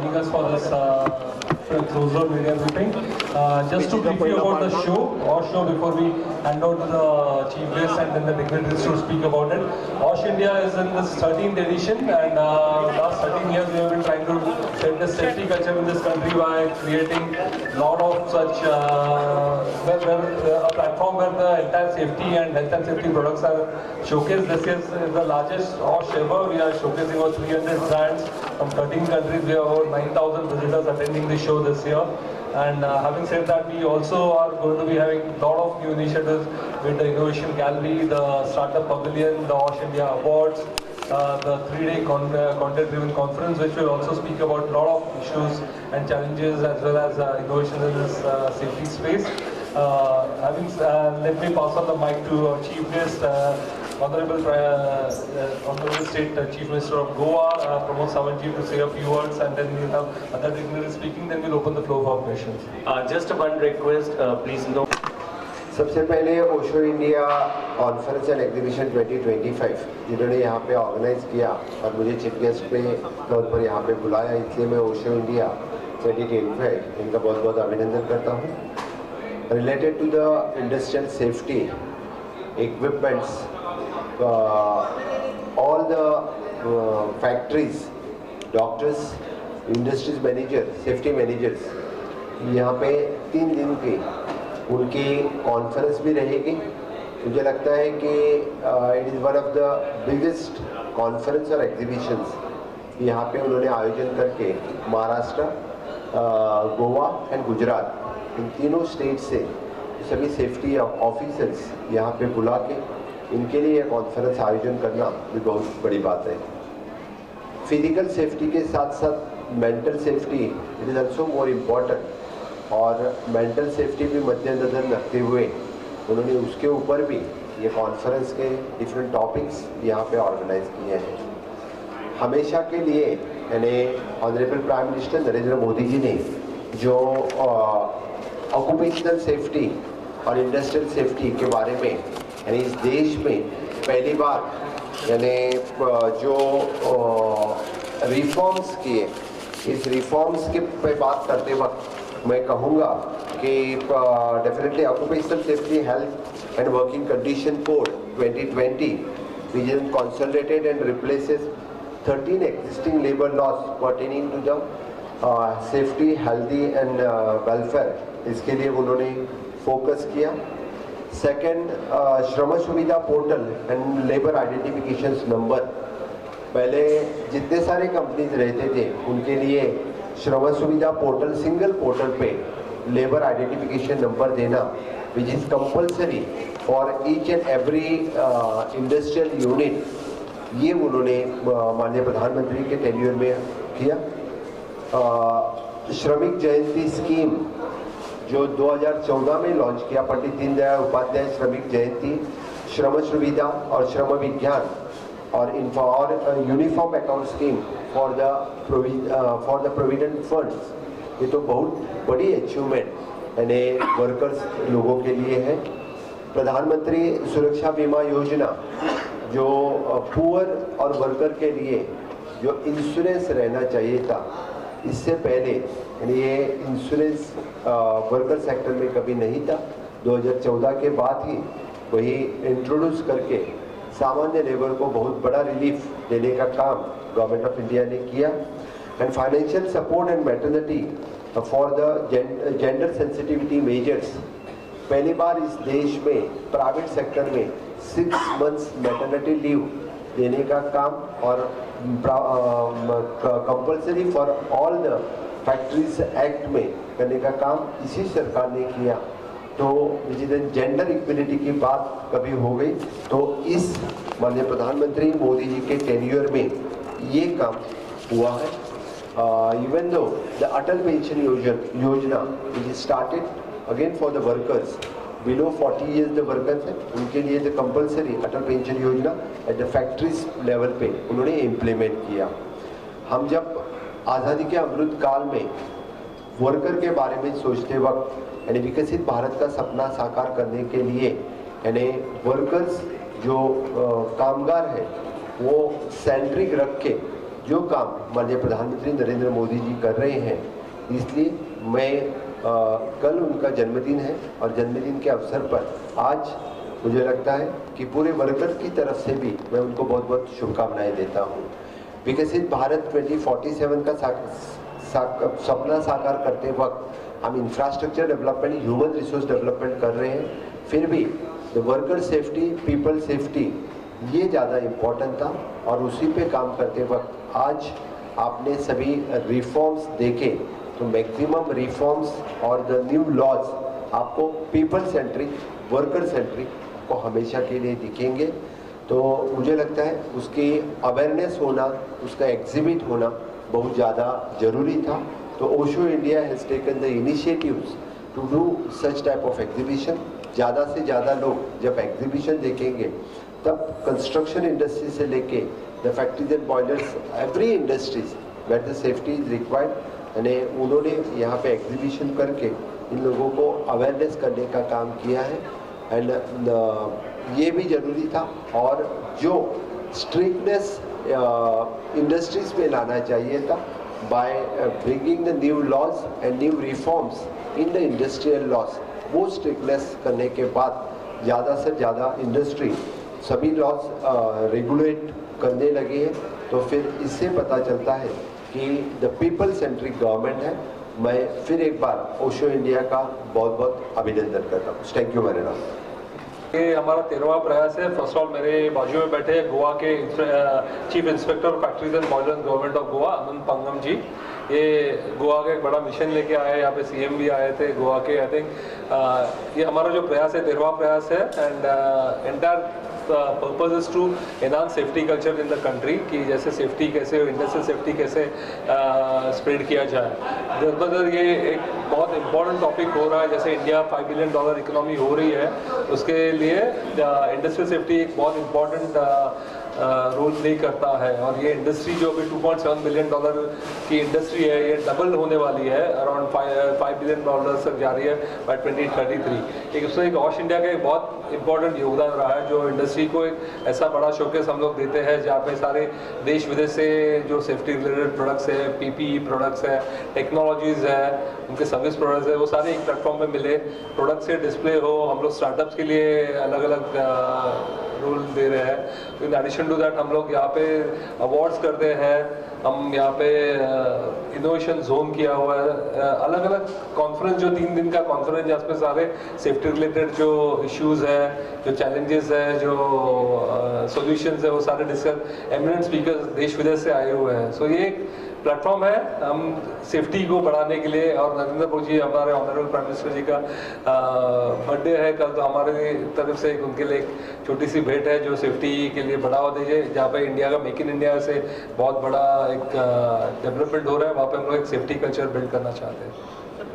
joining us for this closer media briefing. Just to brief you about the show, before we hand out to the chief guest and then the dignitaries to speak about it. OSH India is in this 13th edition, and last 13 years we have been trying to set the safety culture in this country by creating a lot of such a platform where the entire safety and health and safety products are showcased. This is the largest OSH ever. We are showcasing over 300 brands from 13 countries. We have over 9,000 visitors attending the show this year. And having said that, we also are going to be having a lot of new initiatives with the Innovation Gallery, the Startup Pavilion, the OSH India Awards, the 3-day content-driven conference, which will also speak about a lot of issues and challenges as well as innovation in this safety space. Let me pass on the mic to our chief guest, Honorable State Chief Minister of Goa, Pramod Savanthi, to say a few words, and then we'll have other dignitaries speaking, then we'll open the floor for questions. Just one request, please note. सबसे पहले Osho India conference and exhibition 2025 जिन्होंने यहाँ पे organise किया और मुझे chief guest पे तौर पर यहाँ पे बुलाया, इसलिए मैं ओशो इंडिया 2025 इनका बहुत बहुत अभिनंदन करता हूँ. Related to the industrial safety equipments, all the factories, doctors, industries manager, safety managers यहाँ पे 3 दिन की उनकी कॉन्फ्रेंस भी रहेगी. मुझे लगता है कि it is one of the biggest conference और एग्जीबिशंस यहाँ पे उन्होंने आयोजन करके महाराष्ट्र, गोवा एंड गुजरात इन तीनों स्टेट से सभी सेफ्टी ऑफिसर्स यहाँ पे बुला के इनके लिए यह कॉन्फ्रेंस आयोजन करना भी बहुत बड़ी बात है. फिजिकल सेफ्टी के साथ साथ mental safety it is also more important, और मेंटल सेफ्टी भी मद्देनजर रखते हुए उन्होंने उसके ऊपर भी ये कॉन्फ्रेंस के डिफरेंट टॉपिक्स यहाँ पे ऑर्गेनाइज किए हैं. हमेशा के लिए यानी honourable prime minister Narendra Modi ji ने जो ऑक्यूपेशनल सेफ्टी और इंडस्ट्रियल सेफ्टी के बारे में यानी इस देश में पहली बार यानी जो रिफॉर्म्स किए, इस रिफॉर्म्स के पे बात करते वक्त मैं कहूँगा कि definitely occupational safety health and working condition code 2020 which is consolidated and replaces 13 existing labor laws pertaining to the safety, healthy and welfare. इसके लिए उन्होंने फोकस किया. सेकेंड, श्रम सुविधा portal and labour identification number. पहले जितने सारे कंपनीज रहते थे उनके लिए श्रम सुविधा पोर्टल, सिंगल पोर्टल पे लेबर आइडेंटिफिकेशन नंबर देना which is compulsory for each and every industrial unit, ये उन्होंने माननीय प्रधानमंत्री के टेन्योर में किया. श्रमिक जयंती स्कीम जो 2014 में लॉन्च किया, पंडित दीनदयाल उपाध्याय श्रमिक जयंती, श्रम सुविधा और श्रम विज्ञान और uniform account scheme for the provident funds. ये तो बहुत बड़ी अचीवमेंट यानी वर्कर्स लोगों के लिए है. प्रधानमंत्री सुरक्षा बीमा योजना जो पुअर और वर्कर के लिए जो इंश्योरेंस रहना चाहिए था, इससे पहले यानी ये इंश्योरेंस वर्कर सेक्टर में कभी नहीं था. 2014 के बाद ही वही इंट्रोड्यूस करके सामान्य लेबर को बहुत बड़ा रिलीफ देने का काम गवर्नमेंट ऑफ इंडिया ने किया. And financial support and maternity for the gender sensitivity measures. पहली बार इस देश में प्राइवेट सेक्टर में 6 months मैटरनिटी लीव देने का काम और compulsory for all the factories act में करने का काम इसी सरकार ने किया. तो जिस दिन जेंडर इक्वलिटी की बात कभी हो गई तो इस माननीय प्रधानमंत्री मोदी जी के टेन्योर में ये काम हुआ है. Even though the Atal pension योजना which started again for the workers below 40 years the workers हैं, उनके लिए द कंपल्सरी अटल पेंशन योजना एट द फैक्ट्रीज लेवल पे उन्होंने इम्प्लीमेंट किया. हम जब आज़ादी के अमृत काल में वर्कर के बारे में सोचते वक्त यानी विकसित भारत का सपना साकार करने के लिए यानी वर्कर्स जो कामगार है वो सेंट्रिक रख के जो काम माननीय प्रधानमंत्री नरेंद्र मोदी जी कर रहे हैं, इसलिए मैं कल उनका जन्मदिन है और जन्मदिन के अवसर पर आज मुझे लगता है कि पूरे वर्कर की तरफ से भी मैं उनको बहुत बहुत शुभकामनाएं देता हूँ। विकसित भारत 2047 का सपना साकार करते वक्त हम infrastructure development, human resource development कर रहे हैं, फिर भी the worker safety, people safety ये ज़्यादा इम्पोर्टेंट था और उसी पे काम करते वक्त आज आपने सभी रिफॉर्म्स देखे तो मैक्सिमम रिफॉर्म्स और द न्यू लॉज आपको पीपल सेंट्रिक, वर्कर सेंट्रिक को हमेशा के लिए दिखेंगे। तो मुझे लगता है उसकी अवेयरनेस होना, उसका एग्जिबिट होना बहुत ज़्यादा ज़रूरी था। तो OSH India has taken the initiatives to do such type of exhibition. ज़्यादा से ज़्यादा लोग जब एग्जीबिशन देखेंगे तब कंस्ट्रक्शन इंडस्ट्री से लेके the factories and boilers, every industries where the safety is required, यानी उन्होंने यहाँ पे एग्जीबिशन करके इन लोगों को अवेयरनेस करने का काम किया है। एंड ये भी ज़रूरी था और जो स्ट्रिक्टनेस इंडस्ट्रीज में लाना चाहिए था by bringing the new laws and new reforms in the industrial laws, वो स्ट्रिक्टनेस करने के बाद ज़्यादा से ज़्यादा इंडस्ट्री सभी लॉज रेगुलेट करने लगी है। तो फिर इससे पता चलता है कि द पीपल सेंट्रिक गवर्नमेंट है। मैं फिर एक बार ओशो इंडिया का बहुत बहुत अभिनंदन करता हूँ। Thank you very much. ये हमारा 13वां प्रयास है। फर्स्ट ऑल मेरे बाजू में बैठे गोवा के chief inspector factories and boilers government of Goa, Anant Pangam ji. ये गोवा का एक बड़ा मिशन लेके आए, यहाँ पे सीएम भी आए थे गोवा के। आई थिंक ये हमारा जो प्रयास है 13वां प्रयास है and entire purpose is to enhance safety culture in the country, कि जैसे सेफ्टी कैसे, इंडस्ट्रियल सेफ्टी कैसे स्प्रेड किया जाए। दर बदर ये एक बहुत इंपॉर्टेंट टॉपिक हो रहा है, जैसे इंडिया $5 बिलियन इकोनॉमी हो रही है, उसके लिए इंडस्ट्रियल सेफ्टी एक बहुत इंपॉर्टेंट रोल प्ले करता है। और ये इंडस्ट्री जो अभी $2.7 बिलियन की इंडस्ट्री है, ये डबल होने वाली है, अराउंड $5 बिलियन तक जा रही है बाय 2033। एक उसमें एक ऑश इंडिया का एक बहुत इंपॉर्टेंट योगदान रहा है, जो इंडस्ट्री को एक ऐसा बड़ा शोकेस हम लोग देते हैं जहाँ पे सारे देश विदेश से जो सेफ्टी रिलेटेड प्रोडक्ट्स है, PPE प्रोडक्ट्स है, टेक्नोलॉजीज़ है, उनके सर्विस प्रोडक्ट्स है, वो सारे एक प्लेटफॉर्म में मिले, प्रोडक्ट से डिस्प्ले हो। हम लोग स्टार्टअप्स के लिए अलग अलग रोल दे रहे हैं। इन एडिशन टू दैट हम लोग यहाँ पे अवार्ड्स करते हैं, हम यहाँ पे इनोवेशन जोन किया हुआ है। अलग अलग कॉन्फ्रेंस, जो 3 दिन का कॉन्फ्रेंस, जहाँ पे सारे सेफ्टी रिलेटेड जो इश्यूज है, जो चैलेंजेस है, जो सॉल्यूशंस है, वो सारे डिस्कस एमिनेंट स्पीकर्स देश विदेश से आए हुए हैं। सो ये एक प्लेटफॉर्म है हम सेफ्टी को बढ़ाने के लिए। और नरेंद्र मोदी जी, हमारे ऑनरेबल प्राइम मिनिस्टर जी का बर्थडे है कल, तो हमारे तरफ से उनके लिए एक छोटी सी भेंट है जो सेफ्टी के लिए बढ़ावा दीजिए। जहाँ पे इंडिया का मेक इन इंडिया से बहुत बड़ा एक डेवलपमेंट हो रहा है, वहाँ पे हम लोग एक सेफ्टी कल्चर बिल्ड करना चाहते हैं।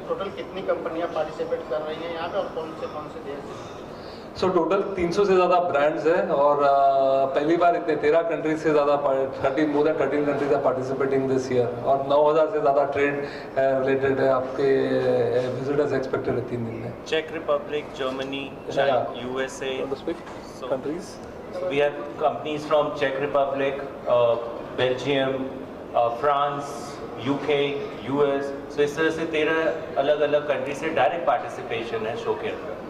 टोटल कितनी कंपनियां पार्टिसिपेट कर रही हैं यहाँ पे और कौन से देश? सो टोटल 300 से ज़्यादा ब्रांड्स हैं और पहली बार इतने 13 कंट्रीज से ज़्यादा more than 13 countries are participating this year, और 9000 से ज़्यादा ट्रेड रिलेटेड आपके विजिटर्स एक्सपेक्टेड है 3 दिन में। Czech Republic, Germany, USA. Countries. We have companies from Czech Republic, Belgium, France, UK, US. So इस तरह से 13 अलग अलग कंट्री से डायरेक्ट पार्टिसिपेशन है शो के अंदर।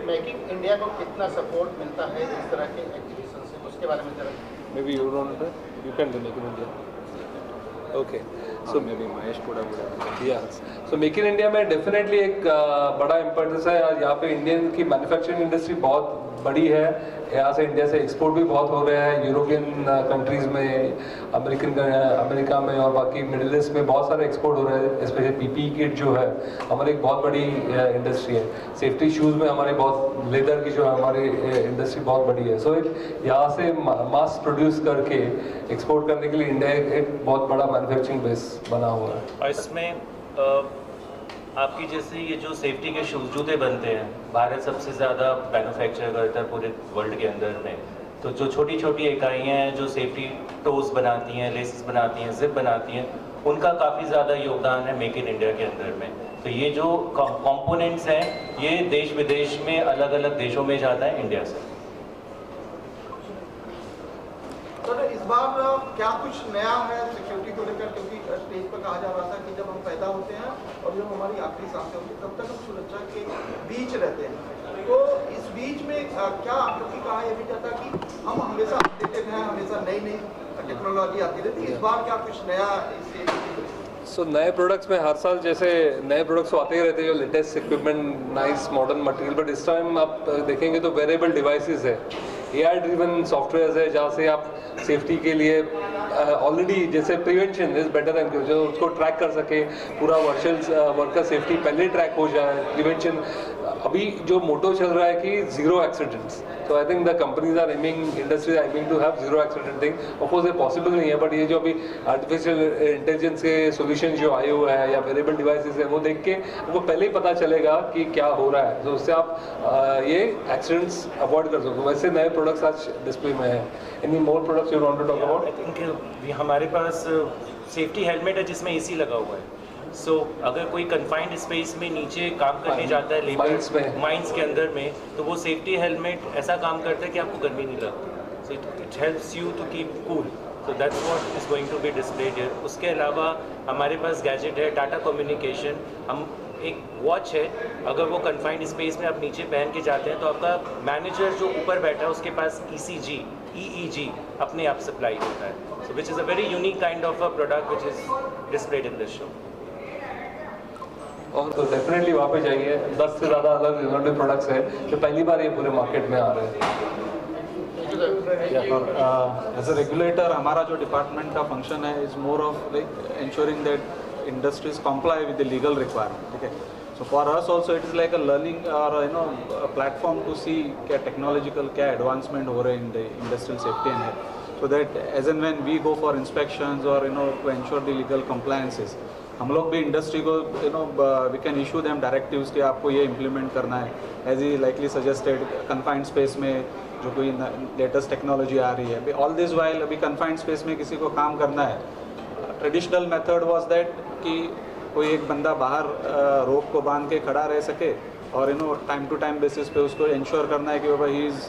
मेकिंग इंडिया को कितना सपोर्ट मिलता है इस तरह के एग्जीबिशन से, उसके बारे में जरा। Maybe you don't, you can do Make in India. Okay. So maybe Mahesh could have. Yes. So Make in India में डेफिनेटली एक बड़ा इम्पोर्टेंस है। यहाँ पे इंडियन की मैन्युफैक्चरिंग इंडस्ट्री बहुत बड़ी है। यहाँ से इंडिया से एक्सपोर्ट भी बहुत हो रहे हैं यूरोपियन कंट्रीज़ में, अमेरिका में और बाकी मिडिल ईस्ट में बहुत सारे एक्सपोर्ट हो रहे हैं। स्पेशली PPE किट जो है हमारी एक बहुत बड़ी इंडस्ट्री है। सेफ्टी शूज़ में हमारी बहुत, लेदर की जो हमारी इंडस्ट्री बहुत बड़ी है। सो एक यहाँ से मास प्रोड्यूस करके एक्सपोर्ट करने के लिए इंडिया एक बहुत बड़ा मैन्युफैक्चरिंग बेस बना हुआ है। और इसमें आपकी जैसे ये जो सेफ्टी के शूज़, जूते बनते हैं, भारत सबसे ज़्यादा मैन्युफैक्चर करता है पूरे वर्ल्ड के अंदर में। तो जो छोटी छोटी इकाइयाँ हैं जो सेफ्टी टोज बनाती हैं, लेसेस बनाती हैं, जिप बनाती हैं, उनका काफ़ी ज़्यादा योगदान है मेक इन इंडिया के अंदर में। तो ये जो कंपोनेंट्स हैं ये देश विदेश में अलग अलग देशों में जाता है इंडिया से। तो इस बार क्या कुछ नया है सिक्योरिटी को लेकर, क्योंकि स्टेज पर कहा जा रहा था कि जब हम पैदा होते हैं और जब हमारी आखिरी सांसें होती हैं तब तक हम सुरक्षा के बीच रहते हैं, तो इस बीच में क्या, क्योंकि कहा यह भी जाता कि हम हमेशा अपडेटेड हैं, हमेशा नई नई टेक्नोलॉजी आती रहती है, इस बार क्या कुछ नया सो नए प्रोडक्ट्स में हर साल जैसे नए प्रोडक्ट्स आते ही रहते हैं, जो latest equipment, nice modern material, but इस टाइम आप देखेंगे तो वेरिएबल डिवाइसेस है, AI ड्रिवन सॉफ्टवेयर है, जहाँ से आप सेफ्टी के लिए ऑलरेडी जैसे prevention is better than cure, जो उसको ट्रैक कर सके, पूरा वर्कर सेफ्टी पहले ट्रैक हो जाए, प्रिवेंशन। अभी जो मोटो चल रहा है कि जीरो एक्सीडेंट्स, तो I think the companies are aiming, industries are aiming to have zero accident thing. Of course ये पॉसिबल नहीं है, बट ये जो अभी आर्टिफिशियल इंटेलिजेंस के सोल्यूशन जो आए हुए हैं या वेरिएबल डिवाइसेस है, वो देख के वो पहले ही पता चलेगा कि क्या हो रहा है, तो उससे आप ये एक्सीडेंट्स अवॉइड कर सकते हो। वैसे नए प्रोडक्ट्स आज डिस्प्ले में है। Any more products you want to talk about? I think हमारे पास सेफ्टी हेलमेट है जिसमें AC लगा हुआ है। सो अगर कोई कन्फाइंड स्पेस में नीचे काम करने जाता है, लेबर माइंस के अंदर में, तो वो सेफ्टी हेलमेट ऐसा काम करता है कि आपको गर्मी नहीं लगती। So it helps you to keep cool. So that's what is going to be displayed here. उसके अलावा हमारे पास गैजेट है टाटा कम्युनिकेशन, हम एक वॉच है, अगर वो कन्फाइंड स्पेस में आप नीचे पहन के जाते हैं तो आपका मैनेजर जो ऊपर बैठा है उसके पास ECG EEG अपने आप सप्लाई होता है। So which is a very unique kind of a product which is displayed in this show. और तो डेफिनेटली वहाँ पे जाइए, 10 से ज़्यादा अलग इनोवेटिव प्रोडक्ट्स है जो पहली बार ये पूरे मार्केट में आ रहे हैं। एज अ रेगुलेटर हमारा जो डिपार्टमेंट का फंक्शन है is more of like ensuring that industries comply with the legal requirement. ठीक है, so for us also it is like a learning or a platform to see क्या technological क्या advancement हो रहे हैं in the industrial safety and health, so that as and when we go for inspections or to ensure the legal compliances, हम लोग भी industry को we can issue them directives कि आपको ये इम्प्लीमेंट करना है, as he likely suggested confined space में जो कोई लेटेस्ट टेक्नोलॉजी आ रही है। ऑल दिस वाइल अभी कन्फाइंड स्पेस में किसी को काम करना है, ट्रेडिशनल मेथड वाज दैट कि कोई एक बंदा बाहर रोप को बांध के खड़ा रह सके और टाइम टू टाइम बेसिस पे उसको इंश्योर करना है कि बाबा ही is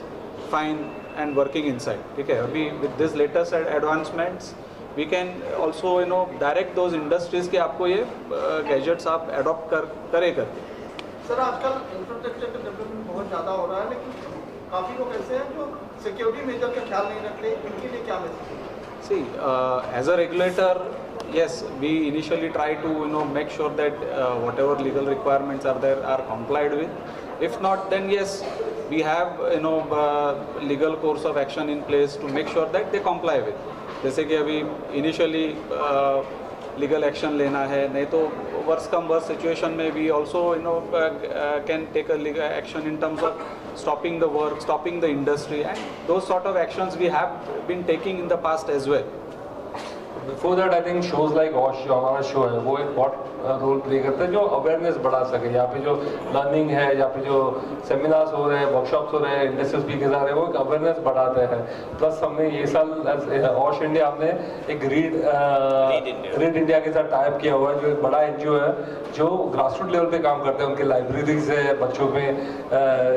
fine and working inside. ठीक है, अभी with this latest advancements we can also direct those industries के आपको ये गैजेट्स आप एडॉप्ट करे करके। सर आजकल इंफ्रास्ट्रक्चर का डेवलपमेंट बहुत ज़्यादा हो रहा है, लेकिन काफ़ी लोग ऐसे हैं जो सिक्योरिटी मेजर का ख्याल नहीं रखते, इनके लिए क्या message? See, as a regulator, yes, we initially try to make sure that whatever legal requirements are there are complied with. If not, then yes, we have legal course of action in place to make sure that they comply with. जैसे कि अभी initially legal action लेना है, नहीं तो worse come worse situation में we also can take a legal action in terms of stopping the work, stopping the industry, and those sort of actions we have been taking in the past as well. Before that, I think shows like OSH जो हमारा show है वो एक बहुत role play करता है जो awareness बढ़ा सके। यहाँ पे जो लर्निंग है, यहाँ पे जो सेमिनार्स हो रहे हैं, वर्कशॉप्स हो रहे हैं, इंडस्ट्रियल स्पीकर्स आ रहे हैं, वो एक अवेयरनेस बढ़ाते हैं। प्लस हमने ये साल OSH इंडिया हमने एक रीड इंडिया के साथ टाइप किया हुआ है, जो एक बड़ा NGO है जो ग्रासरूट लेवल पे काम करते हैं, उनके लाइब्रेरीज है, बच्चों में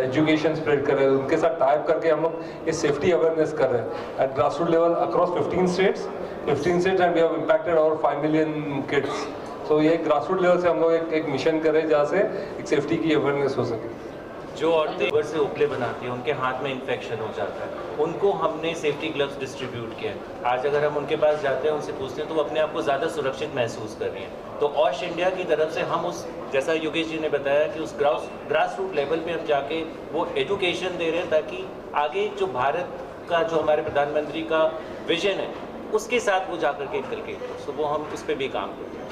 एजुकेशन स्प्रेड कर रहे हैं, उनके साथ टाइप करके हम लोग ये सेफ्टी अवेयरनेस कर रहे हैं at grassroot level across 15 states and we have impacted over 5 million kids. So ये ग्रासरूट लेवल से हम लोग एक मिशन करें जहाँ से एक सेफ्टी की अवेयरनेस हो सके। जो औरतें ऊपर से उपले बनाती हैं, उनके हाथ में इन्फेक्शन हो जाता है, उनको हमने सेफ्टी ग्लव्स डिस्ट्रीब्यूट किए हैं। आज अगर हम उनके पास जाते हैं, उनसे पूछते हैं, तो वो अपने आप को ज़्यादा सुरक्षित महसूस कर रही हैं। तो OSH इंडिया की तरफ से हम उस, जैसा योगेश जी ने बताया कि उस ग्रास रूट लेवल पे हम जाके वो एजुकेशन दे रहे हैं, ताकि आगे जो भारत का जो हमारे प्रधानमंत्री का विजन है उसके साथ वो जाकर के इनकलकेट हो। सो वो हम उस पर भी काम करते हैं।